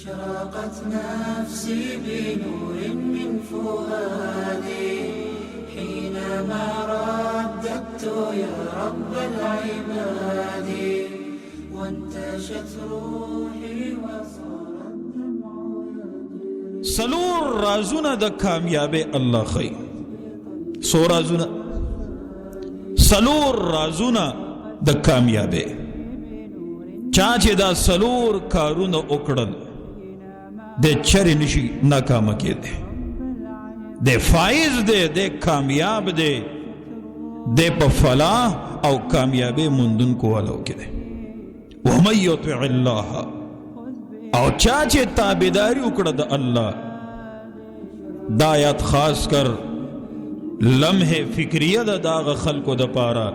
أشرقت نفسي بنور من فؤادي حينما رددت يا رب العباد وانتشت روحي وصار الدمع يجري. سلور رازونه د کامیابی الله خی. سو رازونه، سلور رازونه د کامیابی. چا چې دا سلور کارونه وکړل د چرې نشي ناکامه کېدی، د فائز دی، د کامیاب دی، د په فلاح او کامیابی موندونکو والو کې دی. ومن یطع الله، او چا چې تابعداري وکړه د الله. دا آیات خاص کر لمحه فکریه د داغه خلکو د پاره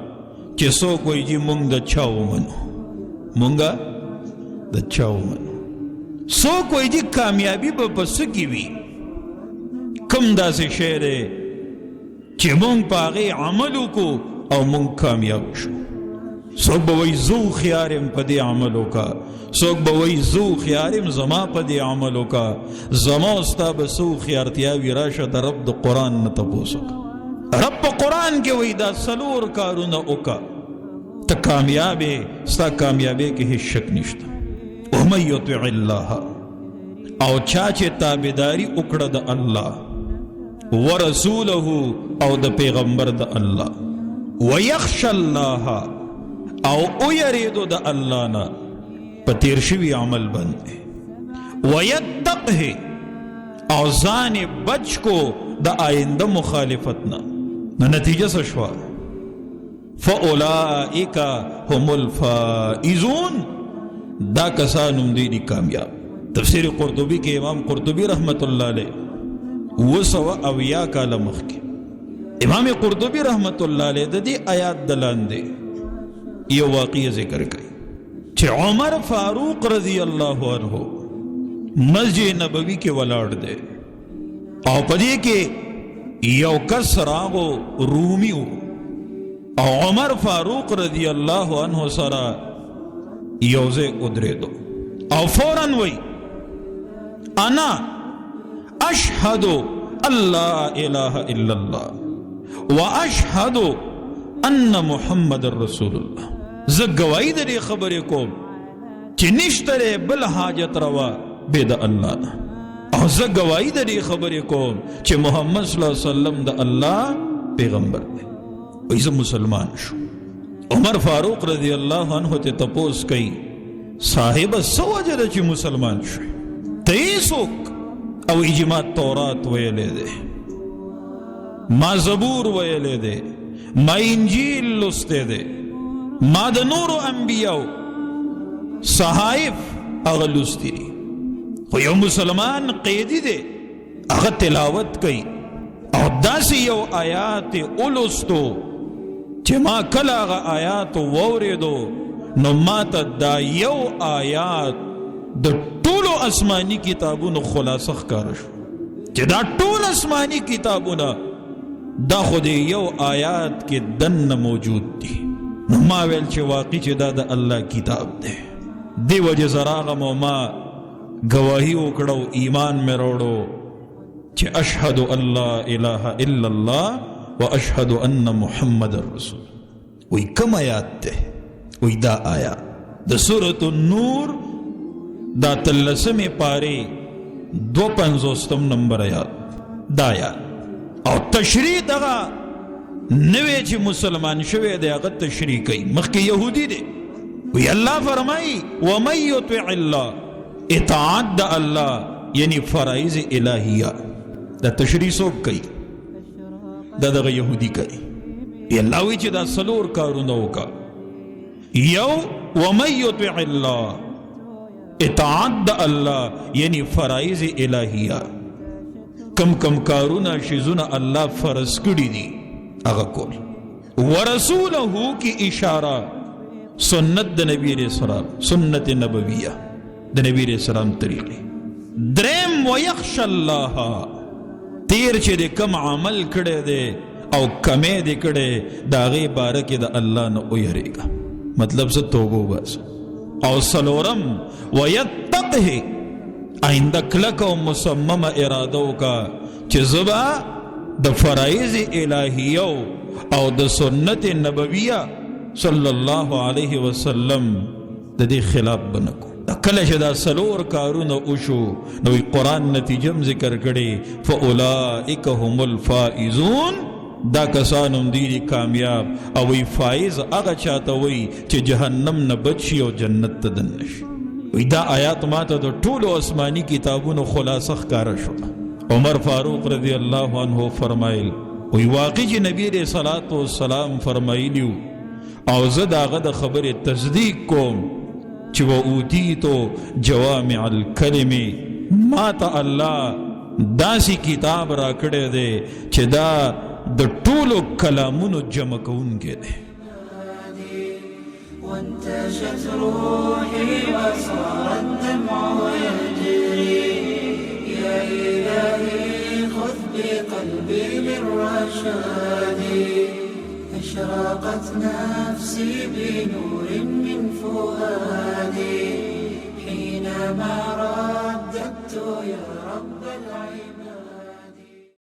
چې څوک وایي چې مونږ د چا ومنو، مونږه د چا ومنو. څوک وایي چې کامیابي به په څه کې وي، کوم داسې شی دی چې مونږ په هغې عمل وکړو او مونږ کامیاب شو. څوک به وایي زه هوښیار یم په دې عمل وکړه، څوک به وایي زه هوښیار یم زما په دې عمل وکړه. زما او ستا به څه هوښیارتیاوي راشه د رب د قرآن نه تپوس وکړه. رب په قرآن کې وایي دا څلور کارونه وکړه ته کامیابې، ستا کامیابۍ کې هیڅ شک نشته. ومن یطع الله، او چا چې تابعداري وکړه د الله ورسوله او د پیغمبر د الله، ویخش الله، او یریدو د الله نه په تیر شوي عمل باندې، ویتقه، او ځان بچ کو د آینده مخالفت نه. نو نتیجه څه شوه؟ فاولئک هم الفائزون، دا کسان هم دی کامیاب. تفسیر قرطبی کې امام قرطبی رحمت الله علیه 270 کاله مخکې امام قرطبی رحمت الله علیه د دې آیات د لاندې یو واقعه ذکر کړي چې عمر فاروق رضی الله عنه مسجد نبوي کې ولاړ دی او په دې کې یو کس راغو رومي و او عمر فاروق رضی الله عنه سره یو ځای ودرېدو او فوراً وی انا اشهد ان لا اله الا الله واشهد ان محمد رسول الله. زه گواہی د دې خبرې کوم چې نشته بل حاجت روا بې د الله نه، او زه گواہی د دې خبرې کوم چې محمد صلی الله علیه وسلم د الله پیغمبر دی. وایي زه مسلمان شو. عمر فاروق رضی الله عنه ته تپوس کوي صاحب څه وجه ده چې مسلمان شوې؟ ته یې څوک؟ او ما تورات ویلی دی، ما زبور ویلی دی، ما انجیل لستی دی، ما د نورو انبیاو صحائف هغه لستی دي. خو یو مسلمان قیدی دی، هغه تلاوت کوي او داسې یو آیات اولستو چې ما کله هغه آیات واورېدو نو ما ته دا یو آیات د ټولو آسماني کتابونو خلاصه ښکاره شو چې دا ټول آسماني کتابونه دا خو د یو آیات کې دننه موجود دي. نو ما ویل چې واقعي چې دا د الله کتاب دی. دې وجې زه راغم او ما گواهي وکړه او ایمان مې راوړو چې اشهد ان لا اله الا الله واشهد ان محمد رسول. وی کم آیات ده؟ وی دا آیات د سورة النور دا 13 پاره 250 نمبر آیات دا آیات. او تشریح دغه نوې چې مسلمان شوی دی هغه تشریح کوي. مخکې یهودی دی. وی الله فرمایي ومن یطع الله، اطاعت د الله یعنی فرائض الهیه. دا تشریح څوک کوي؟ دا دغه یهودی کوي. الله وی چې دا څلور کارونه وکړه. یو ومن یطع الله، اطاعت د الله یعنی فرائض الهیه. کم کم کارونه شیزونه الله فرض کړي دي هغه کول. ورسوله کی اشاره سنت د نبی علیہ السلام، سنت نبویہ د نبی علیہ السلام طریقې. دریم ویخش الله، تیر چې د کم عمل کړی دی او کمی دی کړی د هغې باره کې د الله نه ویریږه، مطلب څه توبه وباسه. او څلورم ویتقه، آئنده کلک و مصمم ارادو کا چې زبا د فرائض الہیو او د سنت نبویہ صلی اللہ علیہ وسلم د دې خلاف بنکو. کله چې دا سلور کارونه وشو نو قرآن نتیجم ذکر کړي فاولئک هم الفائزون، دا کسانم دی کامیاب. او وی فائز هغه چاته وی چې جهنم نه بچي او جنت ته دننه شي. وی دا آیات ماته د ټولو آسمانی کتابونو خلاصه ښکاره شو. عمر فاروق رضی اللہ عنہ فرمایل وی واقعی چې نبی علیہ الصلوۃ والسلام فرمایلیو او زه د هغه د خبرې تصدیق کوم چې و اوتیتو جوامع الکلم، ما ته الله داسې کتاب را کړی دی چې دا د ټولو کلامونو جمع کوونکی دی. وانتشت روحي وصار الدمع يجري يا إلهي خذ بقلبي للرشاد أشرقت نفسي بنور من فؤادي حينما رددت يا